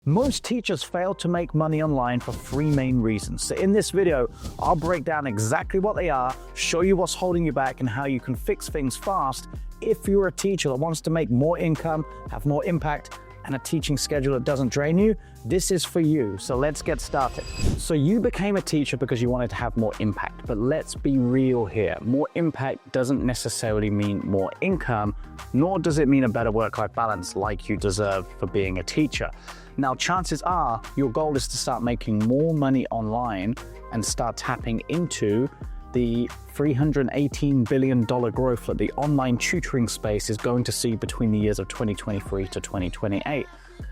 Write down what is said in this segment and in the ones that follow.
Most teachers fail to make money online for three main reasons. So in this video, I'll break down exactly what they are, show you what's holding you back and how you can fix things fast if you're a teacher that wants to make more income, have more impact, and a teaching schedule that doesn't drain you. This is for you, so let's get started. So you became a teacher because you wanted to have more impact, but let's be real here. More impact doesn't necessarily mean more income, nor does it mean a better work-life balance like you deserve for being a teacher. Now, chances are your goal is to start making more money online and start tapping into the $318 billion growth that the online tutoring space is going to see between the years of 2023 to 2028.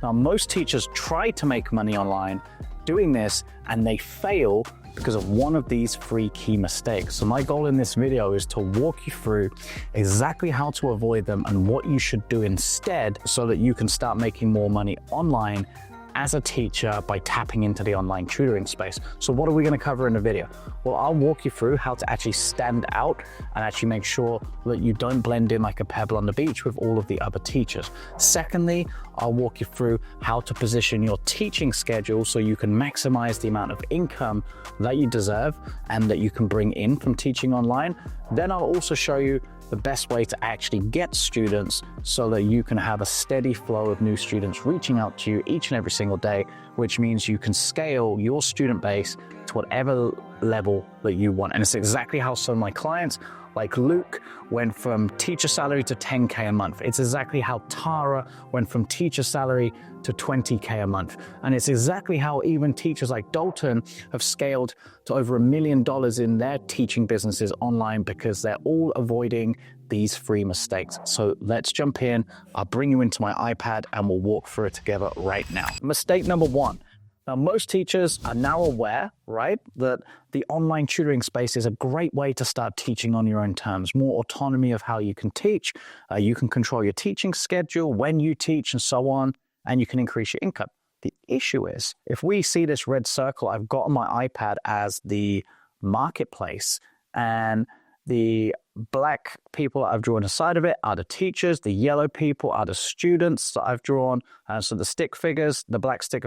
Now, most teachers try to make money online doing this and they fail because of one of these three key mistakes. So my goal in this video is to walk you through exactly how to avoid them and what you should do instead so that you can start making more money online as a teacher by tapping into the online tutoring space. So what are we going to cover in the video? Well, I'll walk you through how to actually stand out and actually make sure that you don't blend in like a pebble on the beach with all of the other teachers. Secondly, I'll walk you through how to position your teaching schedule so you can maximize the amount of income that you deserve and that you can bring in from teaching online. Then I'll also show you the best way to actually get students so that you can have a steady flow of new students reaching out to you each and every single day, which means you can scale your student base to whatever level that you want. And it's exactly how some of my clients, like Luke, went from teacher salary to 10K a month. It's exactly how Tara went from teacher salary to 20K a month. And it's exactly how even teachers like Dalton have scaled to over $1 million in their teaching businesses online because they're all avoiding these three mistakes. So let's jump in. I'll bring you into my iPad and we'll walk through it together right now. Mistake number one. Now, most teachers are now aware, right, that the online tutoring space is a great way to start teaching on your own terms, more autonomy of how you can teach. You can control your teaching schedule, when you teach and so on, and you can increase your income. The issue is, if we see this red circle I've got on my iPad as the marketplace, and the black people I've drawn aside of it are the teachers, the yellow people are the students that I've drawn. So the stick figures, the black stick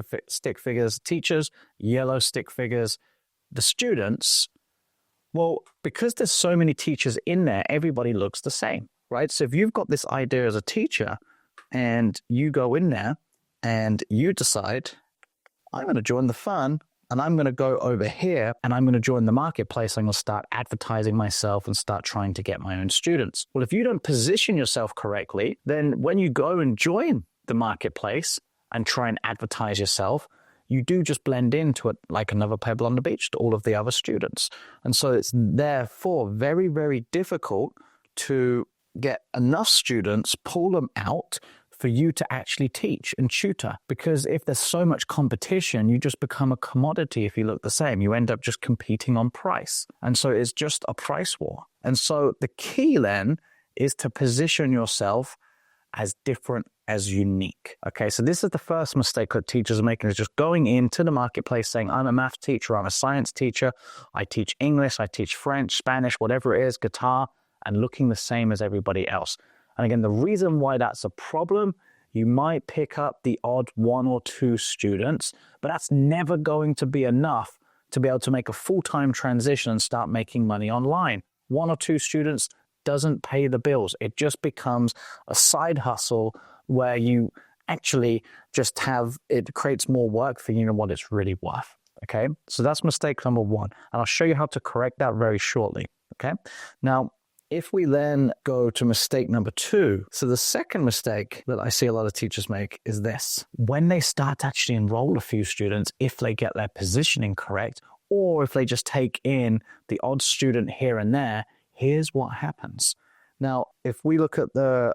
figures, teachers, yellow stick figures, the students. Well, because there's so many teachers in there, everybody looks the same, right? So if you've got this idea as a teacher and you go in there and you decide, I'm going to join the fun, and I'm going to go over here and I'm going to join the marketplace. I'm going to start advertising myself and start trying to get my own students. Well, if you don't position yourself correctly, then when you go and join the marketplace and try and advertise yourself, you do just blend into it like another pebble on the beach to all of the other students. And so it's therefore very, very difficult to get enough students, pull them out for you to actually teach and tutor. Because if there's so much competition, you just become a commodity if you look the same. You end up just competing on price. And so it's just a price war. And so the key then is to position yourself as different as unique. Okay, so this is the first mistake that teachers are making, is just going into the marketplace saying, I'm a math teacher, I'm a science teacher, I teach English, I teach French, Spanish, whatever it is, guitar, and looking the same as everybody else. And again, the reason why that's a problem, you might pick up the odd one or two students, but that's never going to be enough to be able to make a full-time transition and start making money online. One or two students doesn't pay the bills. It just becomes a side hustle where you actually just have, it creates more work for you than what it's really worth. Okay, so that's mistake number one. And I'll show you how to correct that very shortly. Okay, now, if we then go to mistake number two, so the second mistake that I see a lot of teachers make is this. When they start to actually enroll a few students, if they get their positioning correct, or if they just take in the odd student here and there, here's what happens. Now, if we look at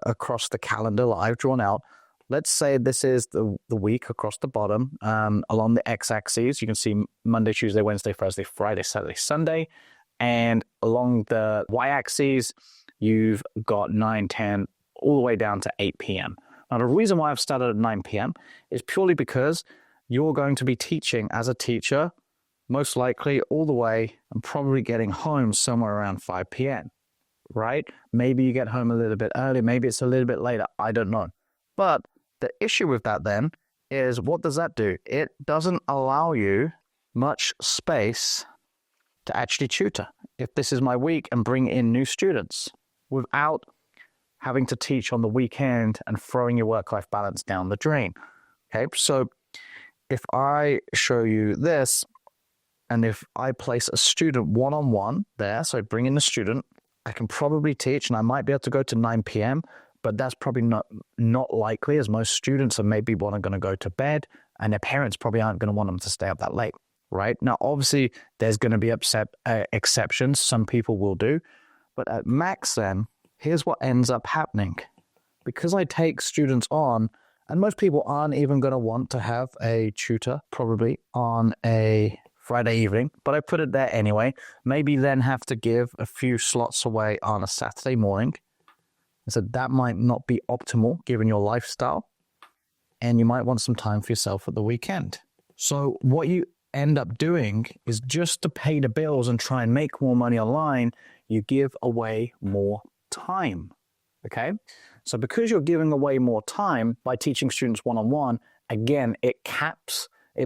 across the calendar that I've drawn out, let's say this is the week across the bottom. Along the x-axis, you can see Monday, Tuesday, Wednesday, Thursday, Friday, Saturday, Sunday. And along the y-axis, you've got 9, 10, all the way down to 8 p.m. Now, the reason why I've started at 9 p.m. is purely because you're going to be teaching as a teacher, most likely all the way and probably getting home somewhere around 5 p.m., right? Maybe you get home a little bit early, maybe it's a little bit later, I don't know. But the issue with that then is, what does that do? It doesn't allow you much space to actually tutor. If this is my week and bring in new students without having to teach on the weekend and throwing your work-life balance down the drain. Okay, so if I show you this, and if I place a student one-on-one there, so I bring in a student, I can probably teach, and I might be able to go to 9 p.m., but that's probably not likely, as most students are maybe going to go to bed, and their parents probably aren't going to want them to stay up that late, right? Now, obviously, there's going to be exceptions. Some people will do, but at max then, here's what ends up happening. Because I take students on, and most people aren't even going to want to have a tutor probably on a Friday evening, but I put it there anyway. Maybe then have to give a few slots away on a Saturday morning. So that might not be optimal given your lifestyle, and you might want some time for yourself at the weekend. So what you end up doing is, just to pay the bills and try and make more money online, you give away more time. Okay? So because you're giving away more time by teaching students one-on-one, again, it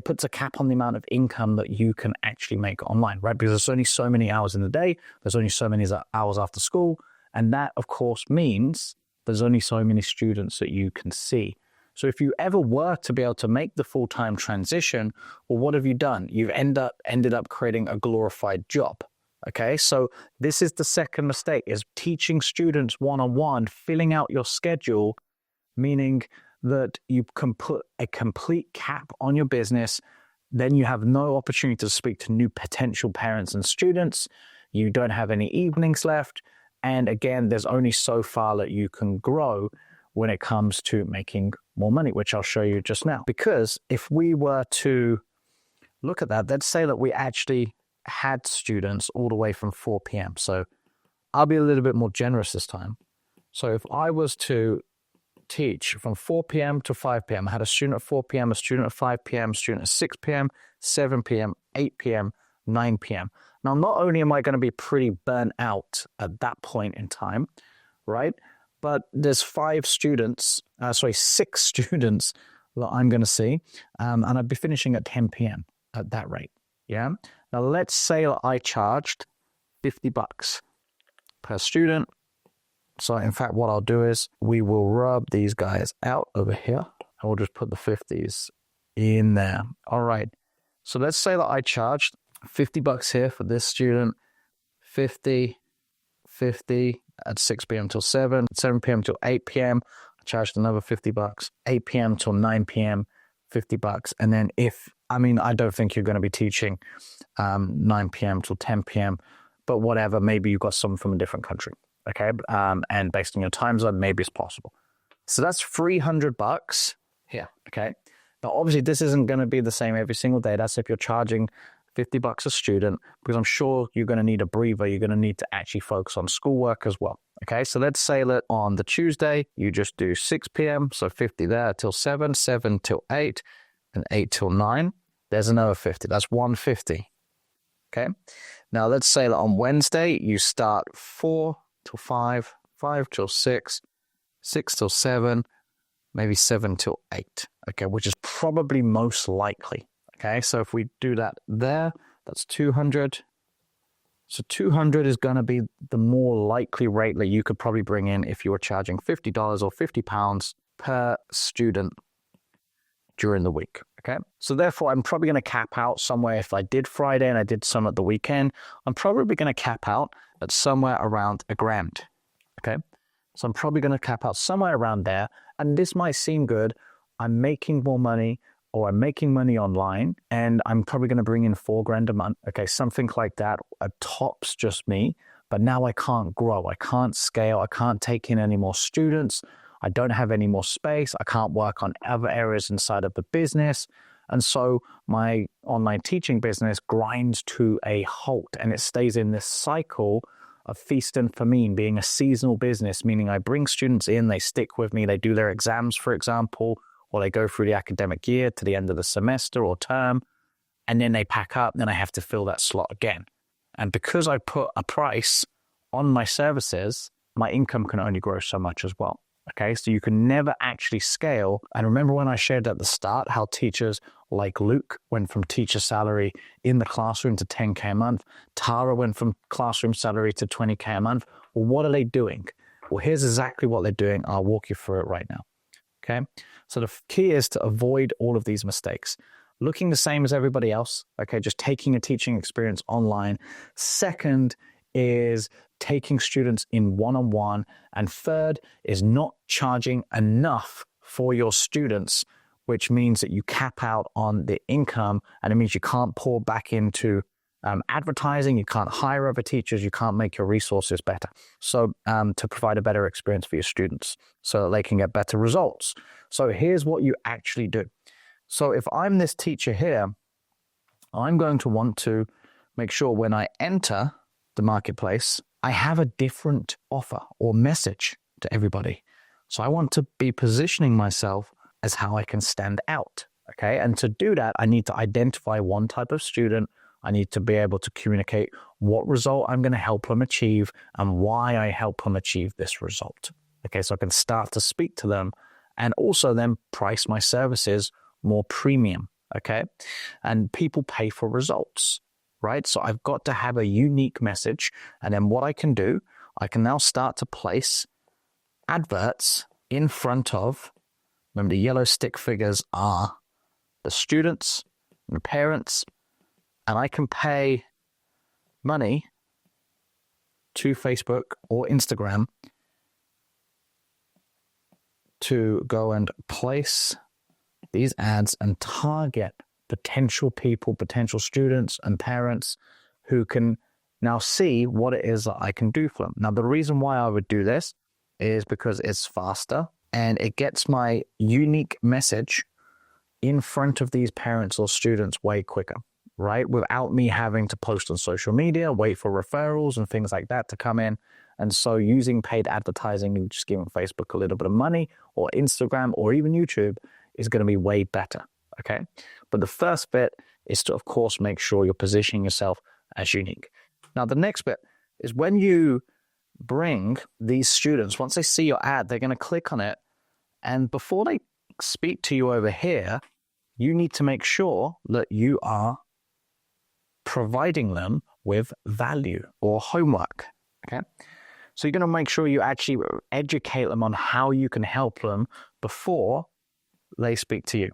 puts a cap on the amount of income that you can actually make online, right? Because there's only so many hours in the day, there's only so many hours after school, and that, of course, means there's only so many students that you can see. So if you ever were to be able to make the full-time transition, well, what have you done? You've ended up creating a glorified job. Okay, so this is the second mistake, is teaching students one-on-one, filling out your schedule, meaning that you can put a complete cap on your business. Then you have no opportunity to speak to new potential parents and students. You don't have any evenings left. And again, there's only so far that you can grow when it comes to making more money, which I'll show you just now. Because if we were to look at that, let's say that we actually had students all the way from 4 p.m. So I'll be a little bit more generous this time. So if I was to teach from 4 p.m. to 5 p.m., I had a student at 4 p.m., a student at 5 p.m., a student at 6 p.m., 7 p.m., 8 p.m., 9 p.m. Now, not only am I going to be pretty burnt out at that point in time, right? But there's 6 students that I'm going to see, and I'd be finishing at 10 p.m. at that rate, yeah? Now, let's say that I charged $50 per student. So, in fact, what I'll do is we will rub these guys out over here, and we'll just put the 50s in there. All right. So let's say that I charged $50 here for this student, 50 at 6 p.m. till 7 p.m. till 8 p.m. I charged another $50, 8 p.m. till 9 p.m., $50. And then I don't think you're going to be teaching 9 p.m. till 10 p.m., but whatever, maybe you've got someone from a different country, okay? And based on your time zone, maybe it's possible. So that's $300 here, okay? Now, obviously, this isn't going to be the same every single day. That's if you're charging $50 a student, because I'm sure you're going to need a breather. You're going to need to actually focus on schoolwork as well. Okay, so let's say that on the Tuesday, you just do 6 p.m., so 50 there till 7, 7 till 8, and 8 till 9. There's another 50. That's 150. Okay, now let's say that on Wednesday, you start 4 till 5, 5 till 6, 6 till 7, maybe 7 till 8. Okay, which is probably most likely. Okay, so if we do that there, that's 200. So 200 is going to be the more likely rate that you could probably bring in if you were charging $50 or £50 per student during the week. Okay, so therefore I'm probably going to cap out somewhere. If I did Friday and I did some at the weekend, I'm probably going to cap out at somewhere around $1,000. Okay, so I'm probably going to cap out somewhere around there. And this might seem good. I'm making more money, or I'm making money online, and I'm probably going to bring in $4,000 a month. Okay, something like that. Tops just me. But now I can't grow. I can't scale. I can't take in any more students. I don't have any more space. I can't work on other areas inside of the business. And so my online teaching business grinds to a halt, and it stays in this cycle of feast and famine, being a seasonal business, meaning I bring students in, they stick with me, they do their exams, for example, or they go through the academic year to the end of the semester or term, and then they pack up, then I have to fill that slot again. And because I put a price on my services, my income can only grow so much as well. Okay, so you can never actually scale. And remember when I shared at the start how teachers like Luke went from teacher salary in the classroom to 10K a month. Tara went from classroom salary to 20K a month. Well, what are they doing? Well, here's exactly what they're doing. I'll walk you through it right now. Okay, so the key is to avoid all of these mistakes. Looking the same as everybody else. Okay, just taking a teaching experience online. Second is taking students in one-on-one. And third is not charging enough for your students, which means that you cap out on the income, and it means you can't pour back into advertising, you can't hire other teachers, you can't make your resources better. So to provide a better experience for your students so that they can get better results. So here's what you actually do. So if I'm this teacher here, I'm going to want to make sure when I enter the marketplace, I have a different offer or message to everybody. So I want to be positioning myself as how I can stand out, okay? And to do that, I need to identify one type of student. I need to be able to communicate what result I'm going to help them achieve and why I help them achieve this result. Okay, so I can start to speak to them and also then price my services more premium, okay? And people pay for results, right? So I've got to have a unique message. And then what I can do, I can now start to place adverts in front of, remember the yellow stick figures are the students and the parents, and I can pay money to Facebook or Instagram to go and place these ads and target potential people, potential students and parents who can now see what it is that I can do for them. Now, the reason why I would do this is because it's faster and it gets my unique message in front of these parents or students way quicker, right? Without me having to post on social media, wait for referrals and things like that to come in. And so using paid advertising and just giving Facebook a little bit of money or Instagram or even YouTube is going to be way better, okay? But the first bit is to, of course, make sure you're positioning yourself as unique. Now, the next bit is when you bring these students, once they see your ad, they're going to click on it. And before they speak to you over here, you need to make sure that you are providing them with value or homework, okay? So you're going to make sure you actually educate them on how you can help them before they speak to you.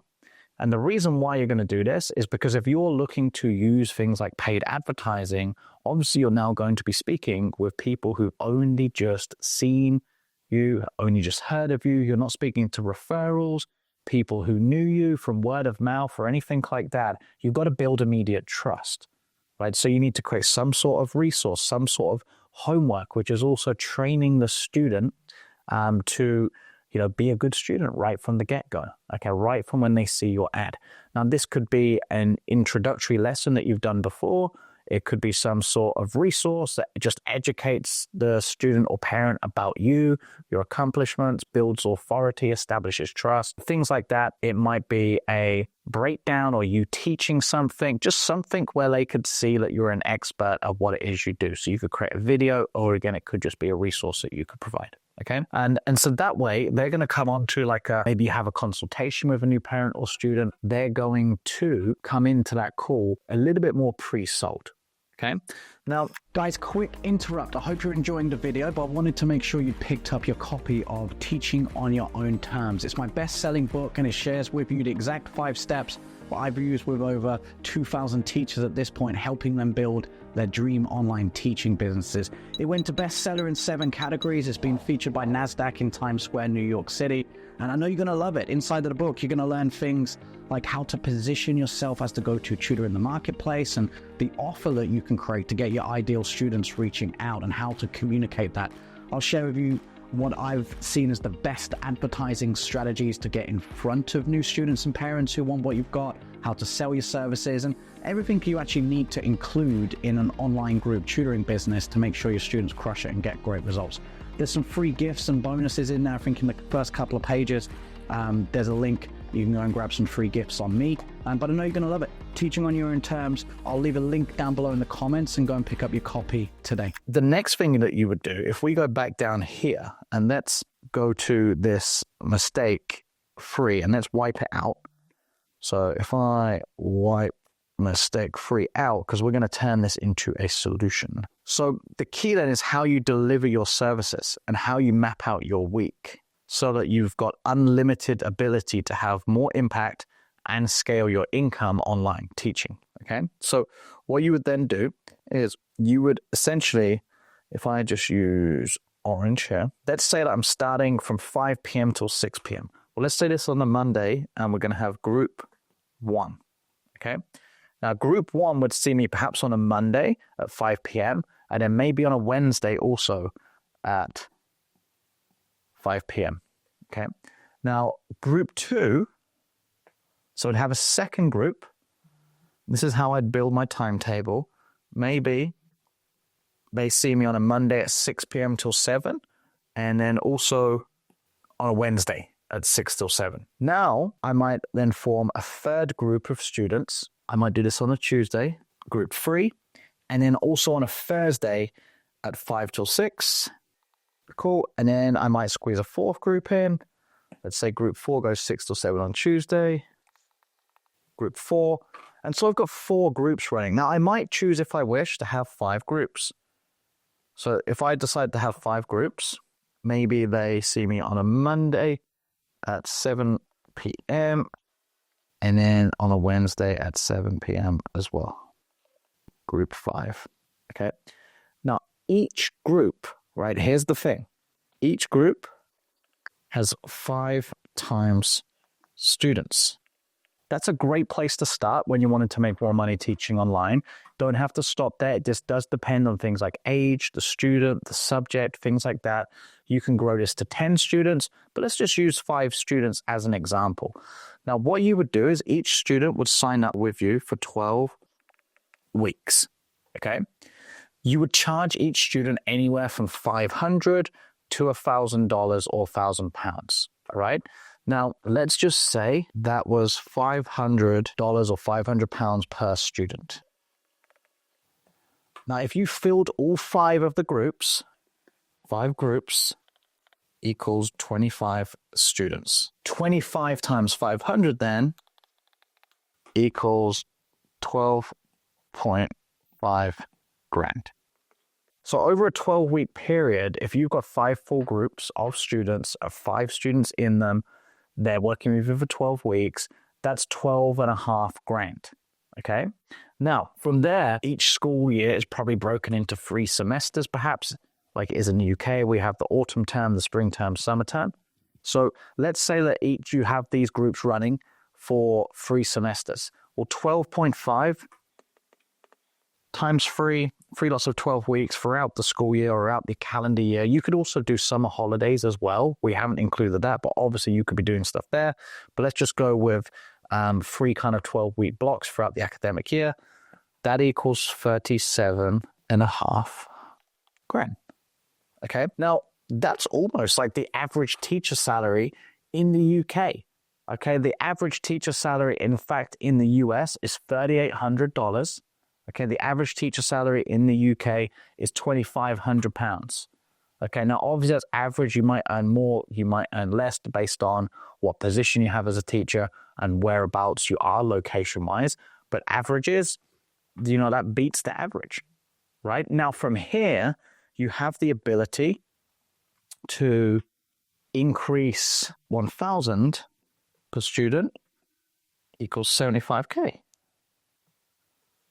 And the reason why you're going to do this is because if you're looking to use things like paid advertising, obviously you're now going to be speaking with people who've only just seen you, only just heard of you. You're not speaking to referrals, people who knew you from word of mouth or anything like that. You've got to build immediate trust, right? So you need to create some sort of resource, some sort of homework, which is also training the student to be a good student right from the get-go, okay, right from when they see your ad. Now, this could be an introductory lesson that you've done before. It could be some sort of resource that just educates the student or parent about you, your accomplishments, builds authority, establishes trust, things like that. It might be a breakdown or you teaching something, just something where they could see that you're an expert of what it is you do. So you could create a video, or again, it could just be a resource that you could provide. Okay. And so that way they're going to come on to maybe you have a consultation with a new parent or student. They're going to come into that call a little bit more pre-sold. Okay. Now, guys, quick interrupt. I hope you're enjoying the video, but I wanted to make sure you picked up your copy of Teaching on Your Own Terms. It's my best-selling book, and it shares with you the exact 5 steps that I've used with over 2,000 teachers at this point, helping them build their dream online teaching businesses. It went to bestseller in 7 categories. It's been featured by NASDAQ in Times Square, New York City. And I know you're going to love it. Inside of the book, you're going to learn things like how to position yourself as the go-to tutor in the marketplace and the offer that you can create to get your ideal students reaching out and how to communicate that. I'll share with you what I've seen as the best advertising strategies to get in front of new students and parents who want what you've got, how to sell your services, and everything you actually need to include in an online group tutoring business to make sure your students crush it and get great results. There's some free gifts and bonuses in there. I think in the first couple of pages, there's a link. You can go and grab some free gifts on me, but I know you're going to love it. Teaching on Your Own Terms. I'll leave a link down below in the comments and go and pick up your copy today. The next thing that you would do, if we go back down here, and let's go to this mistake free and let's wipe it out. So if I wipe mistake free out, because we're going to turn this into a solution. So the key then is how you deliver your services and how you map out your week so that you've got unlimited ability to have more impact and scale your income online teaching. Okay. So what you would then do is you would essentially, if I just use orange here, let's say that I'm starting from 5 p.m. till 6 p.m. Well, let's say this on the Monday and we're going to have group 1. Okay. Now, group 1 would see me perhaps on a Monday at 5 p.m. and then maybe on a Wednesday also at 5 p.m. Okay. Now, group 2, so I'd have a second group. This is how I'd build my timetable. Maybe they see me on a Monday at 6 p.m. till 7, and then also on a Wednesday at 6 till 7. Now, I might then form a third group of students. I might do this on a Tuesday, group 3, and then also on a Thursday at 5 till 6. Cool. And then I might squeeze a fourth group in. Let's say group 4 goes 6 till 7 on Tuesday. Group 4. And so I've got 4 groups running. Now, I might choose, if I wish, to have 5 groups. So if I decide to have 5 groups, maybe they see me on a Monday at 7 p.m. and then on a Wednesday at 7 p.m. as well. Group 5. Okay. Now, each group, right, here's the thing. Each group has 5 times students. That's a great place to start when you wanted to make more money teaching online. Don't have to stop there. It just does depend on things like age, the student, the subject, things like that. You can grow this to 10 students, but let's just use 5 students as an example. Now, what you would do is each student would sign up with you for 12 weeks, okay? You would charge each student anywhere from $500 to $1,000 or £1,000, all right? Now, let's just say that was $500 or £500 per student. Now, if you filled all 5 of the groups, 5 groups equals 25 students. 25 times 500 then equals 12.5 grand. So over a 12-week period, if you've got 5 full groups of students, of 5 students in them, they're working with you for 12 weeks, that's 12.5 grand, okay? Now, from there, each school year is probably broken into 3 semesters, perhaps, like it is in the UK. We have the autumn term, the spring term, summer term. So let's say that each you have these groups running for 3 semesters. Well, 12.5 times 3 lots of 12 weeks throughout the school year or out the calendar year. You could also do summer holidays as well. We haven't included that, but obviously you could be doing stuff there. But let's just go with 3 kind of 12-week blocks throughout the academic year. That equals 37.5 grand. Okay, now that's almost like the average teacher salary in the UK. Okay, the average teacher salary, in fact, in the US is $3,800. Okay, the average teacher salary in the UK is £2,500. Okay, now obviously that's average. You might earn more, you might earn less based on what position you have as a teacher and whereabouts you are location-wise. But averages, you know, that beats the average, right? Now from here, you have the ability to increase 1,000 per student equals 75K.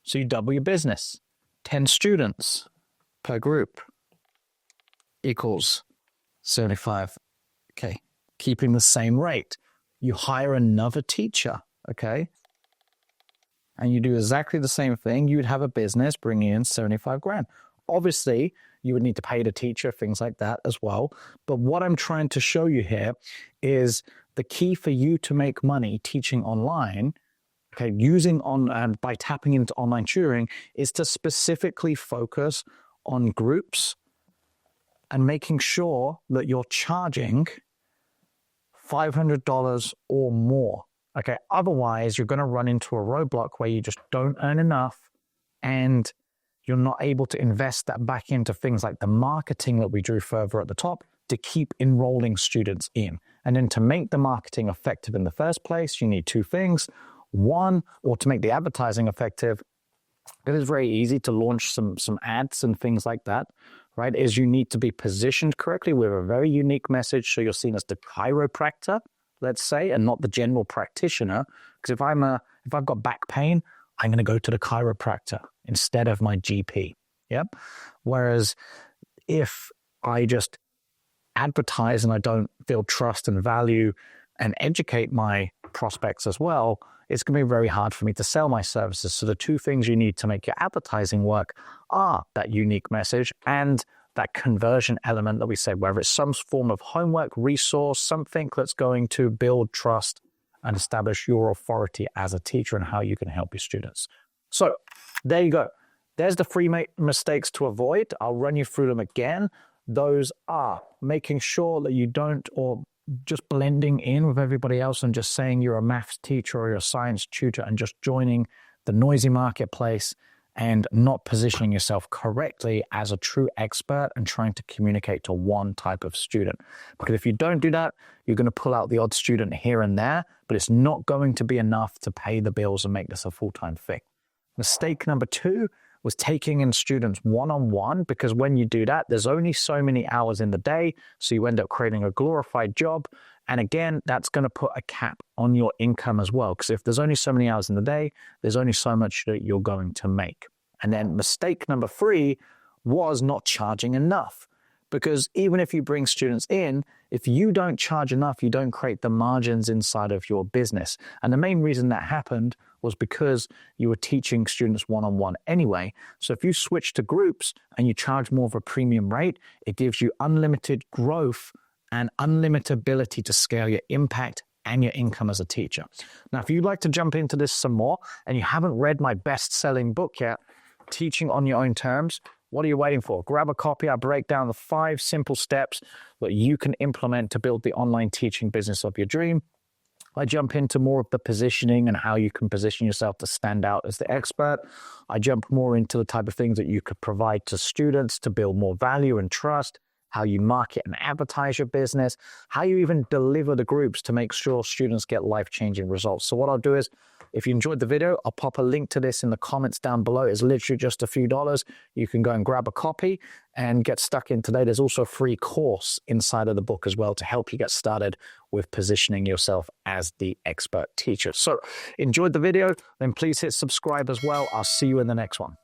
So you double your business. 10 students per group equals 75K. Keeping the same rate. You hire another teacher, okay? And you do exactly the same thing. You would have a business bringing in 75 grand. Obviously, you would need to pay the teacher, things like that as well. But what I'm trying to show you here is the key for you to make money teaching online, okay, by tapping into online tutoring, is to specifically focus on groups and making sure that you're charging $500 or more. Okay, otherwise you're going to run into a roadblock where you just don't earn enough and you're not able to invest that back into things like the marketing that we drew further at the top, to keep enrolling students in. And then to make the marketing effective in the first place, you need two things. One, or to make the advertising effective, it is very easy to launch some ads and things like that, right? Is you need to be positioned correctly with a very unique message. So you're seen as the chiropractor, let's say, and not the general practitioner. Because if I've got back pain, I'm going to go to the chiropractor instead of my GP. Yep. Whereas if I just advertise and I don't feel trust and value and educate my prospects as well, it's going to be very hard for me to sell my services. So the two things you need to make your advertising work are that unique message and that conversion element that we said, whether it's some form of homework, resource, something that's going to build trust and establish your authority as a teacher and how you can help your students. So there you go. There's the three mistakes to avoid. I'll run you through them again. Those are making sure that you don't, or just blending in with everybody else and just saying you're a maths teacher or you're a science tutor and just joining the noisy marketplace and not positioning yourself correctly as a true expert and trying to communicate to one type of student. Because if you don't do that, you're going to pull out the odd student here and there, but it's not going to be enough to pay the bills and make this a full-time thing. Mistake number 2 was taking in students one-on-one, because when you do that, there's only so many hours in the day, so you end up creating a glorified job. And again, that's going to put a cap on your income as well, because if there's only so many hours in the day, there's only so much that you're going to make. And then mistake number 3 was not charging enough, because even if you bring students in, if you don't charge enough, you don't create the margins inside of your business. And the main reason that happened was because you were teaching students one-on-one anyway. So if you switch to groups and you charge more of a premium rate, it gives you unlimited growth and unlimited ability to scale your impact and your income as a teacher. Now, if you'd like to jump into this some more and you haven't read my best-selling book yet, Teaching on Your Own Terms, what are you waiting for? Grab a copy. I break down the 5 simple steps that you can implement to build the online teaching business of your dream. I jump into more of the positioning and how you can position yourself to stand out as the expert. I jump more into the type of things that you could provide to students to build more value and trust, how you market and advertise your business, how you even deliver the groups to make sure students get life-changing results. So what I'll do is, if you enjoyed the video, I'll pop a link to this in the comments down below. It's literally just a few dollars. You can go and grab a copy and get stuck in today. There's also a free course inside of the book as well to help you get started with positioning yourself as the expert teacher. So enjoyed the video, then please hit subscribe as well. I'll see you in the next one.